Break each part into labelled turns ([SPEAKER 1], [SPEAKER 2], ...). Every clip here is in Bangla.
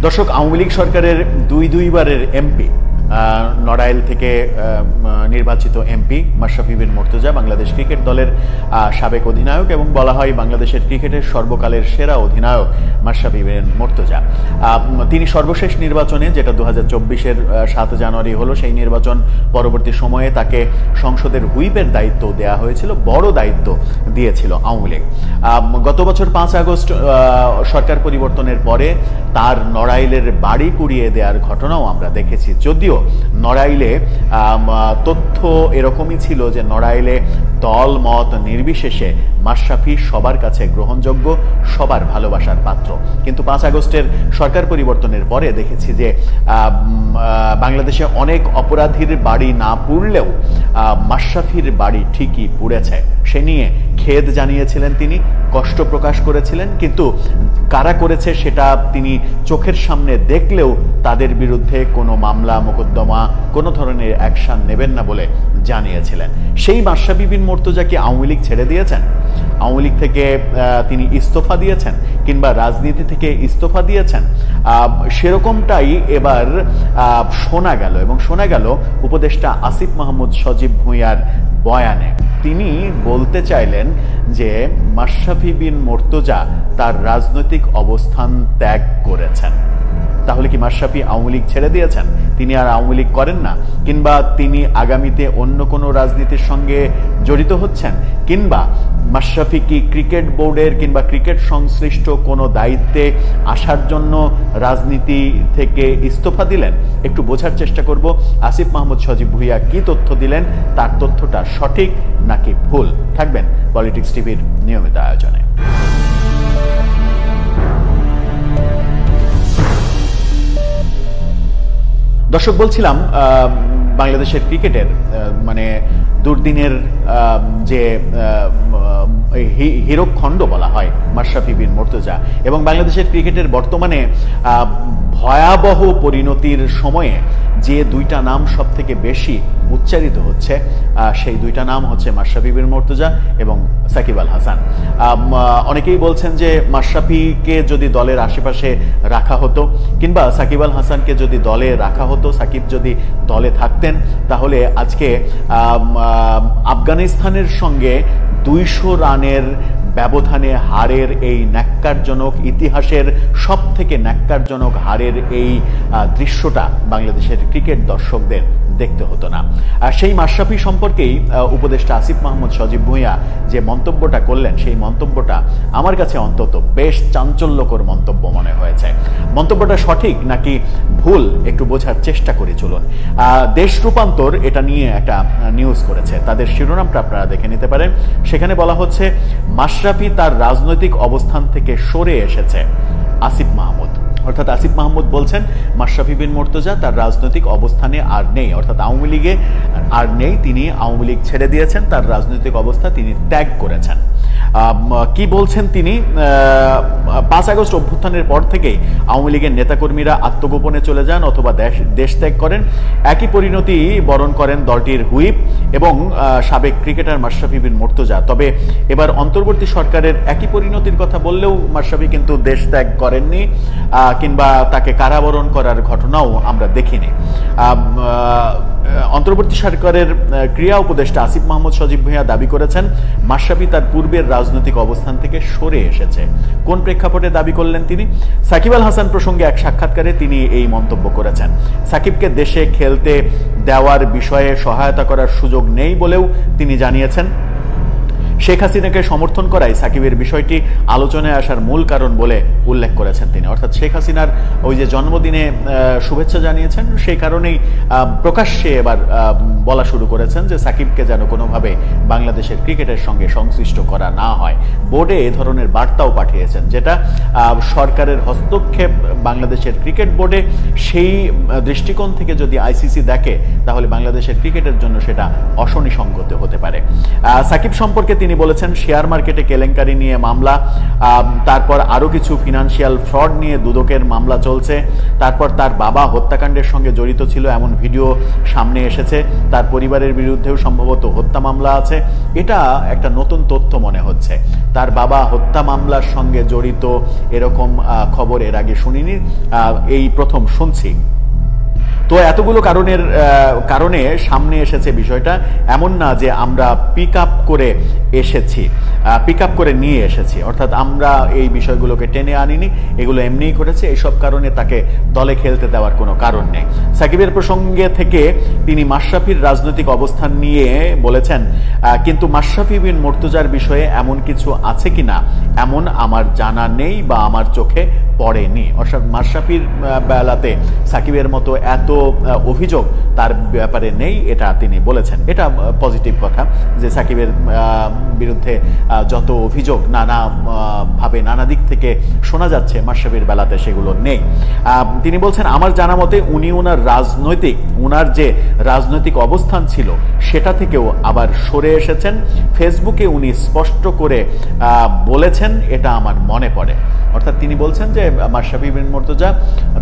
[SPEAKER 1] দর্শক, আওয়ামী লীগ সরকারের দুইবারের এমপি, নড়াইল থেকে নির্বাচিত এমপি মাশরাফি বিন মুর্তজা বাংলাদেশ ক্রিকেট দলের সাবেক অধিনায়ক এবং বলা হয় বাংলাদেশের ক্রিকেটের সর্বকালের সেরা অধিনায়ক মাশরাফি বিন মুর্তজা। তিনি সর্বশেষ নির্বাচনে, যেটা 2024-এর 7 জানুয়ারি হলো, সেই নির্বাচন পরবর্তী সময়ে তাকে সংসদের হুইপের দায়িত্ব দেওয়া হয়েছিল, বড় দায়িত্ব দিয়েছিল আওয়ামী লীগ। গত বছর 5 আগস্ট সরকার পরিবর্তনের পরে তার নড়াইলের বাড়ি কুড়িয়ে দেওয়ার ঘটনাও আমরা দেখেছি। যদিও নড়াইলে তথ্য এরকমই ছিল যে নড়াইলে দল মত নির্বিশেষে মাশরাফি সবার কাছে গ্রহণযোগ্য, সবার ভালোবাসার পাত্র। কিন্তু 5 আগস্টের সরকার পরিবর্তনের পরে দেখেছি যে বাংলাদেশে অনেক অপরাধীর বাড়ি না পুড়লেও মাশরাফির বাড়ি ঠিকই পুড়েছে। সে নিয়ে খেদ জানিয়েছিলেন, তিনি কষ্ট প্রকাশ করেছিলেন, কিন্তু কারা করেছে সেটা তিনি চোখের সামনে দেখলেও তাদের বিরুদ্ধে কোনো মামলা মোকদ্দমা, কোনো ধরনের অ্যাকশন নেবেন না বলে জানিয়েছিলেন। সেই মাশরাফি বিন মুর্তজা কি আওয়ামী লীগ ছেড়ে দিয়েছেন? আওয়ামী লীগ থেকে তিনি ইস্তফা দিয়েছেন কিংবা রাজনীতি থেকে ইস্তফা দিয়েছেন? সেরকমটাই এবার শোনা গেল, এবং শোনা গেল উপদেষ্টা আসিফ মাহমুদ সজীব ভুঁইয়ার বয়ানে। তিনি বলতে চাইলেন যে মাশরাফি বিন মুর্তজা তার রাজনৈতিক অবস্থান ত্যাগ করেছেন। তাহলে কি মাশরাফি আওয়ামী লীগ ছেড়ে দিয়েছেন? তিনি আর আওয়ামী লীগ করেন না? কিংবা তিনি আগামীতে অন্য কোনো রাজনীতির সঙ্গে জড়িত হচ্ছেন? কিংবা মাশরাফি কি ক্রিকেট বোর্ডের কিংবা ক্রিকেট সংশ্লিষ্ট কোনো দায়িত্বে আসার জন্য রাজনীতি থেকে ইস্তফা দিলেন? একটু বোঝার চেষ্টা করব আসিফ মাহমুদ সজীব ভুঁইয়া কি তথ্য দিলেন, তার তথ্যটা সঠিক নাকি ভুল। থাকবেন পলিটিক্স টিভির নিয়মিত আয়োজনে। দর্শক, বলছিলাম বাংলাদেশের ক্রিকেটের মানে দুর্দিনের যে হীরকখণ্ড বলা হয় মাশরাফি বিন মুর্তজা, এবং বাংলাদেশের ক্রিকেটের বর্তমানে ভয়াবহ পরিণতির সময়ে যে দুইটা নাম সব থেকে বেশি উচ্চারিত হচ্ছে, সেই দুইটা নাম হচ্ছে মাশরাফি বিন মুর্তজা এবং সাকিব আল হাসান। অনেকেই বলছেন যে মাশরাফিকে যদি দলের আশেপাশে রাখা হতো কিংবা সাকিব আল হাসানকে যদি দলে রাখা হতো, সাকিব যদি দলে থাকতেন, তাহলে আজকে আফগানিস্তানের সঙ্গে 200 রানের ব্যবধানে হারের এই ন্যাক্কারজনক, ইতিহাসের সব থেকে ন্যাক্কারজনক হারের এই দৃশ্যটা বাংলাদেশের ক্রিকেট দর্শকদের দেখতে হতো না। আর সেই মাশরাফি সম্পর্কেই উপদেষ্টা আসিফ মাহমুদ সজীব ভুঁইয়া যে মন্তব্যটা করলেন, সেই মন্তব্যটা আমার কাছে অন্তত বেশ চাঞ্চল্যকর মন্তব্য মনে হয়েছে। মন্তব্যটা সঠিক নাকি ভুল একটু বোঝার চেষ্টা করে চলুন। দেশ রূপান্তর এটা নিয়ে একটা নিউজ করেছে, তাদের শিরোনামটা আপনারা দেখে নিতে পারেন। সেখানে বলা হচ্ছে মাশরাফি তার রাজনৈতিক অবস্থান থেকে সরে এসেছে আসিফ মাহমুদ। অর্থাৎ আসিফ মাহমুদ বলছেন মাশরাফি বিন মুর্তজা তার রাজনৈতিক অবস্থানে আর নেই, অর্থাৎ আওয়ামী লীগে আর নেই, তিনি আওয়ামী লীগ ছেড়ে দিয়েছেন, তার রাজনৈতিক অবস্থা তিনি ত্যাগ করেছেন। কি বলছেন তিনি? 5 আগস্ট অভ্যুত্থানের পর থেকেই আওয়ামী লীগের নেতাকর্মীরা আত্মগোপনে চলে যান অথবা দেশ ত্যাগ করেন। একই পরিণতি বরণ করেন দলটির হুইপ এবং সাবেক ক্রিকেটার মাশরাফি বিন মুর্তজা। তবে এবার অন্তর্বর্তী সরকারের একই পরিণতির কথা বললেও মাশরাফি কিন্তু দেশ ত্যাগ করেননি কিংবা তাকে কারাবরণ করার ঘটনাও আমরা দেখিনি। অন্তর্বর্তী সরকারের ক্রীড়া উপদেষ্টা আসিফ মাহমুদ সজীব ভুঁইয়া দাবি করেছেন মাশরাফি তার পূর্বের রাজনৈতিক অবস্থান থেকে সরে এসেছে। কোন প্রেক্ষাপটে দাবি করলেন তিনি? সাকিব আল হাসান প্রসঙ্গে এক সাক্ষাৎকারে তিনি এই মন্তব্য করেছেন। সাকিবকে দেশে খেলতে দেওয়ার বিষয়ে সহায়তা করার সুযোগ নেই বলেও তিনি জানিয়েছেন। শেখ হাসিনাকে সমর্থন করাই সাকিবের বিষয়টি আলোচনায় আসার মূল কারণ বলে উল্লেখ করেছেন তিনি। অর্থাৎ শেখ হাসিনার ওই যে জন্মদিনে শুভেচ্ছা জানিয়েছেন, সেই কারণেই প্রকাশ্যে এবার বলা শুরু করেছেন যে সাকিবকে যেন কোনোভাবে বাংলাদেশের ক্রিকেটের সঙ্গে সংশ্লিষ্ট করা না হয়। বোর্ডে এ ধরনের বার্তাও পাঠিয়েছেন, যেটা সরকারের হস্তক্ষেপ বাংলাদেশের ক্রিকেট বোর্ডে। সেই দৃষ্টিকোণ থেকে যদি আইসিসি দেখে, তাহলে বাংলাদেশের ক্রিকেটের জন্য সেটা অশনিসংগত হতে পারে। সাকিব সম্পর্কে তিনি তিনি বলেছেন শেয়ার মার্কেটে কেলেঙ্কারি নিয়ে মামলা, তারপর আরও কিছু ফিনান্সিয়াল ফ্রড নিয়ে দুদকের মামলা চলছে, তারপর তার বাবা হত্যাকাণ্ডের সঙ্গে জড়িত ছিল এমন ভিডিও সামনে এসেছে, তার পরিবারের বিরুদ্ধেও সম্ভবত হত্যা মামলা আছে। এটা একটা নতুন তথ্য মনে হচ্ছে, তার বাবা হত্যা মামলার সঙ্গে জড়িত এরকম খবর এর আগে শুনিনি, এই প্রথম শুনছি। তো এতগুলো কারণে সামনে এসেছে বিষয়টা, এমন না যে আমরা পিক আপ করে নিয়ে এসেছি, অর্থাৎ আমরা এই বিষয়গুলোকে টেনে আনিনি, এগুলো এমনিই ঘটেছে। এইসব কারণে তাকে দলে খেলতে দেওয়ার কোনো কারণ নেই। সাকিবের প্রসঙ্গে থেকে তিনি মাশরাফির রাজনৈতিক অবস্থান নিয়ে বলেছেন, কিন্তু মাশরাফি বিন মুর্তজার বিষয়ে এমন কিছু আছে কিনা এমন আমার জানা নেই বা আমার চোখে পড়েনি। অর্থাৎ মাশরাফির বেলাতে সাকিবের মতো এত অভিযোগ তার ব্যাপারে নেই, এটা তিনি বলেছেন। এটা পজিটিভ কথা যে সাকিবের বিরুদ্ধে যত অভিযোগ নানা দিক থেকে শোনা যাচ্ছে মাশরাফির বেলাতে সেগুলো নেই। তিনি বলছেন আমার জানা মতে উনি ওনার যে রাজনৈতিক অবস্থান ছিল সেটা থেকেও আবার সরে এসেছেন। ফেসবুকে উনি স্পষ্ট করে বলেছেন, এটা আমার মনে পড়ে। অর্থাৎ তিনি বলছেন যে মাশরাফি বিন মুর্তজা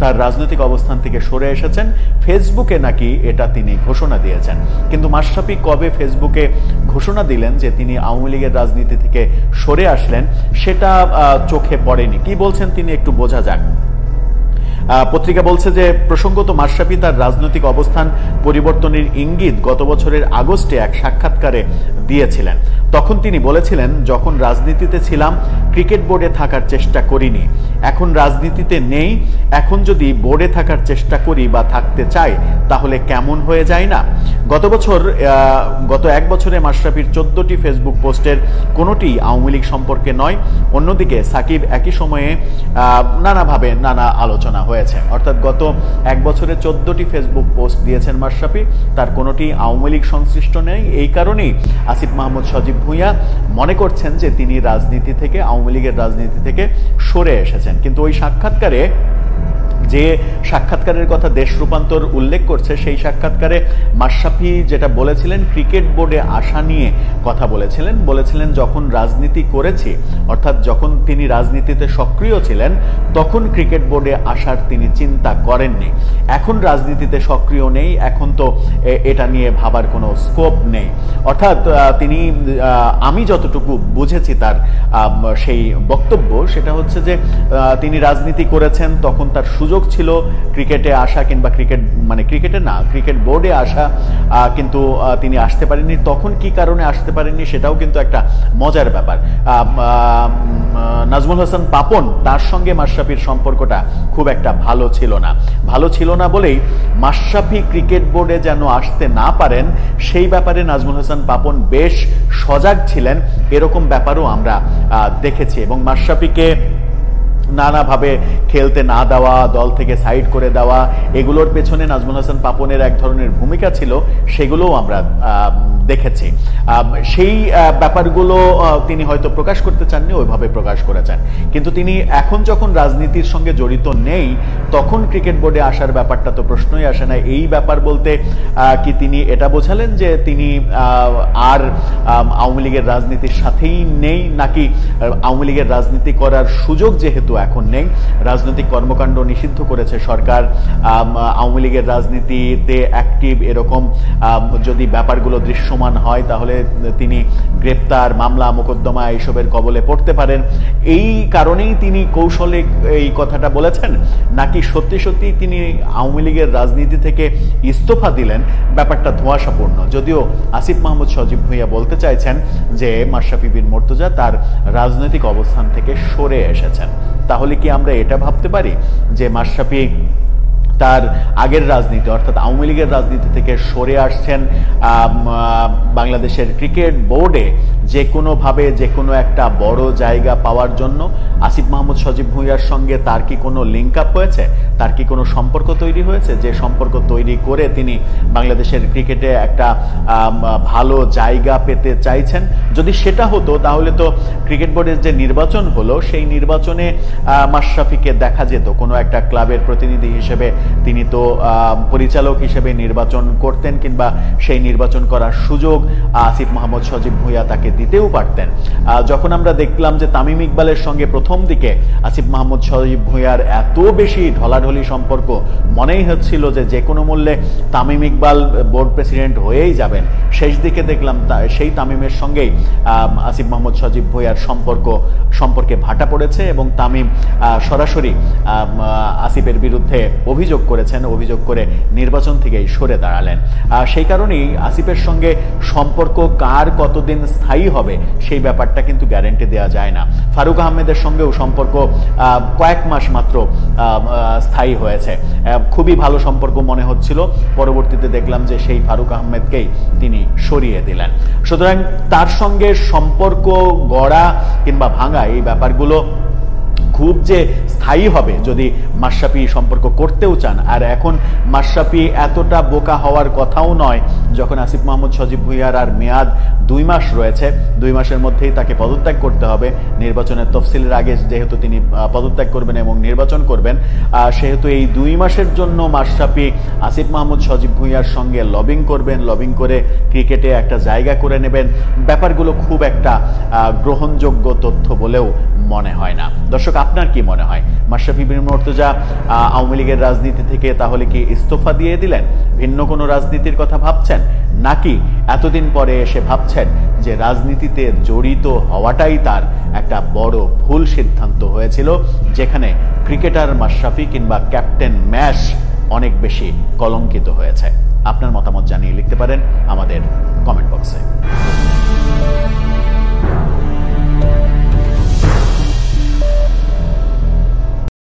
[SPEAKER 1] তার রাজনৈতিক অবস্থান থেকে সরে এসেছেন, ফেসবুকে নাকি এটা তিনি ঘোষণা দিয়েছেন। কিন্তু মাশরাফি কবে ফেসবুকে ঘোষণা দিলেন যে তিনি আওয়ামী লীগের রাজনীতি থেকে সরে আসলেন সেটা চোখে পড়েনি। কি বলছেন তিনি একটু বোঝা যাক। পত্রিকা বলছে যে প্রসঙ্গত মাশরাফি তার রাজনৈতিক অবস্থান পরিবর্তনের ইঙ্গিত গত বছরের আগস্টে এক সাক্ষাৎকারে দিয়েছিলেন। তখন তিনি বলেছিলেন, যখন রাজনীতিতে ছিলাম ক্রিকেট বোর্ডে থাকার চেষ্টা করিনি, এখন রাজনীতিতে নেই, এখন যদি বোর্ডে থাকার চেষ্টা করি বা থাকতে চাই তাহলে কেমন হয়ে যায় না। গত এক বছরে মাশরাফির 14টি ফেসবুক পোস্টের কোনোটি আওয়ামী লীগ সম্পর্কে নয়। অন্যদিকে সাকিব একই সময়ে নানাভাবে নানা আলোচনা হয়েছে। অর্থাৎ গত এক বছরে 14টি ফেসবুক পোস্ট দিয়েছেন মাশরাফি, তার কোনোটি আওয়ামী লীগ সংশ্লিষ্ট নেই। এই কারণেই আসিফ মাহমুদ সজীব ভুঁইয়া মনে করছেন যে তিনি আওয়ামী লীগের রাজনীতি থেকে সরে এসেছেন। কিন্তু ওই যে সাক্ষাৎকারের কথা দেশ রূপান্তর উল্লেখ করছে, সেই সাক্ষাৎকারে মাশরাফি যেটা বলেছিলেন, ক্রিকেট বোর্ডে আসা নিয়ে কথা বলেছিলেন যখন রাজনীতি করেছি, অর্থাৎ যখন তিনি রাজনীতিতে সক্রিয় ছিলেন তখন ক্রিকেট বোর্ডে আসার তিনি চিন্তা করেননি। এখন রাজনীতিতে সক্রিয় নেই, এখন তো এটা নিয়ে ভাবার কোনো স্কোপ নেই। অর্থাৎ আমি যতটুকু বুঝেছি তার সেই বক্তব্য, সেটা হচ্ছে যে তিনি রাজনীতি করেছেন তখন তার সুযোগ ছিল ক্রিকেটে আসা, কিংবা ক্রিকেট বোর্ডে আসা, কিন্তু তিনি আসতে পারেননি। তখন কি কারণে আসতে পারেননি সেটাও কিন্তু একটা মজার ব্যাপার। নাজমুল হাসান পাপন, তার সঙ্গে মাশরাফির সম্পর্কটা খুব একটা ভালো ছিল না বলেই মাশরাফি ক্রিকেট বোর্ডে যেন আসতে না পারেন সেই ব্যাপারে নাজমুল হাসান পাপন বেশ সজাগ ছিলেন, এরকম ব্যাপারও আমরা দেখেছি। এবং মাশরাফিকে নানাভাবে খেলতে না দেওয়া, দল থেকে সাইড করে দেওয়া, এগুলোর পেছনে নাজমুল হাসান পাপনের এক ধরনের ভূমিকা ছিল, সেগুলোও আমরা দেখেছি। সেই ব্যাপারগুলো তিনি হয়তো প্রকাশ করতে চাননি, ওইভাবে প্রকাশ করেছেন। কিন্তু তিনি এখন যখন রাজনীতির সঙ্গে জড়িত নেই, তখন ক্রিকেট বোর্ডে আসার ব্যাপারটা তো প্রশ্নই আসে না। এই ব্যাপার বলতে কি তিনি এটা বোঝালেন যে তিনি আর আওয়ামী লীগের রাজনীতির সাথেই নেই, নাকি আওয়ামী লীগের রাজনীতি করার সুযোগ যেহেতু এখন নেই, রাজনৈতিক কর্মকাণ্ড নিষিদ্ধ করেছে সরকার, আওয়ামী লীগের রাজনীতিতে অ্যাক্টিভ এরকম যদি ব্যাপারগুলো দৃশ্যমান হয় তাহলে তিনি গ্রেপ্তার, মামলা, মোকদ্দমা এইসবের কবলে পড়তে পারেন, এই কারণেই তিনি কৌশলে এই কথাটা বলেছেন, নাকি সত্যি সত্যি তিনি আওয়ামী লীগের রাজনীতি থেকে ইস্তফা দিলেন, ব্যাপারটা ধোঁয়াশাপূর্ণ। যদিও আসিফ মাহমুদ সজীব ভুঁইয়া বলতে চাইছেন যে মাশরাফি বিন মুর্তজা তার রাজনৈতিক অবস্থান থেকে সরে এসেছেন। তাহলে কি আমরা এটা ভাবতে পারি যে মাশরাফি তার আগের রাজনীতি অর্থাৎ আওয়ামী লীগের রাজনীতি থেকে সরে আসছেন বাংলাদেশের ক্রিকেট বোর্ডে যে কোনোভাবে যে কোনো একটা বড় জায়গা পাওয়ার জন্য? আসিফ মাহমুদ সজীব ভুঁইয়ার সঙ্গে তার কি কোনো লিঙ্ক আপ হয়েছে, তার কি কোনো সম্পর্ক তৈরি হয়েছে, যে সম্পর্ক তৈরি করে তিনি বাংলাদেশের ক্রিকেটে একটা ভালো জায়গা পেতে চাইছেন? যদি সেটা হতো তাহলে তো ক্রিকেট বোর্ডের যে নির্বাচন হলো সেই নির্বাচনে মাশরাফিকে দেখা যেত কোনো একটা ক্লাবের প্রতিনিধি হিসেবে তিনি তো পরিচালক হিসেবে নির্বাচন করতেন, কিংবা সেই নির্বাচন করার সুযোগ আসিফ মাহমুদ সজীব ভুঁইয়া তাকে দিতেও পারতেন। যখন আমরা দেখলাম যে তামিম ইকবালের সঙ্গে প্রথম দিকে আসিফ মাহমুদ সজীব ভুঁইয়ার এত বেশি ঢলাঢলি সম্পর্ক, মনেই হচ্ছিল যে কোনো মূল্যে তামিম ইকবাল বোর্ড প্রেসিডেন্ট হয়েই যাবেন। শেষ দিকে দেখলাম সেই তামিমের সঙ্গেই আসিফ মাহমুদ সজীব ভুঁইয়ার সম্পর্কে ভাটা পড়েছে এবং তামিম সরাসরি আসিফের বিরুদ্ধে অভিযোগ করেছেন, অভিযোগ করে নির্বাচন থেকেই সরে দাঁড়ালেন। সেই কারণেই আসিফের সঙ্গে সম্পর্ক কার কতদিন স্থায়ী হবে সেই ব্যাপারটা কিন্তু গ্যারান্টি দেওয়া যায় না। ফারুক আহমেদের সঙ্গেও সম্পর্ক কয়েক মাস মাত্র স্থায়ী হয়েছে, খুবই ভালো সম্পর্ক মনে হচ্ছিল, পরবর্তীতে দেখলাম যে সেই ফারুক আহমেদকেই তিনি সরিয়ে দিলেন। সুতরাং তার সঙ্গে সম্পর্ক গড়া কিংবা ভাঙা এই ব্যাপারগুলো খুব যে স্থায়ী হবে যদি মাশরাফি সম্পর্ক করতেও চান। আর এখন মাশরাফি এতটা বোকা হওয়ার কথাও নয়, যখন আসিফ মাহমুদ সজীব ভুঁইয়ার আর মেয়াদ 2 মাস রয়েছে, 2 মাসের মধ্যেই তাকে পদত্যাগ করতে হবে। নির্বাচনের তফসিলের আগে যেহেতু তিনি পদত্যাগ করবেন এবং নির্বাচন করবেন, সেহেতু এই 2 মাসের জন্য মাশরাফি আসিফ মাহমুদ সজীব ভুঁইয়ার সঙ্গে লবিং করবেন, লবিং করে ক্রিকেটে একটা জায়গা করে নেবেন, ব্যাপারগুলো খুব একটা গ্রহণযোগ্য তথ্য বলেও মনে হয় না। দর্শক, আপনার কি মনে হয়? মাশরাফি বিন মুর্তজা আওয়ামী লীগের রাজনীতি থেকে তাহলে কি ইস্তফা দিয়ে দিলেন, ভিন্ন কোনো রাজনীতির কথা ভাবছেন, নাকি এতদিন পরে এসে ভাবছেন যে রাজনীতিতে জড়িত হওয়াটাই তার একটা বড় ভুল সিদ্ধান্ত হয়েছিল, যেখানে ক্রিকেটার মাশরাফি কিংবা ক্যাপ্টেন ম্যাশ অনেক বেশি কলঙ্কিত হয়েছে? আপনার মতামত জানিয়ে লিখতে পারেন আমাদের কমেন্ট বক্সে।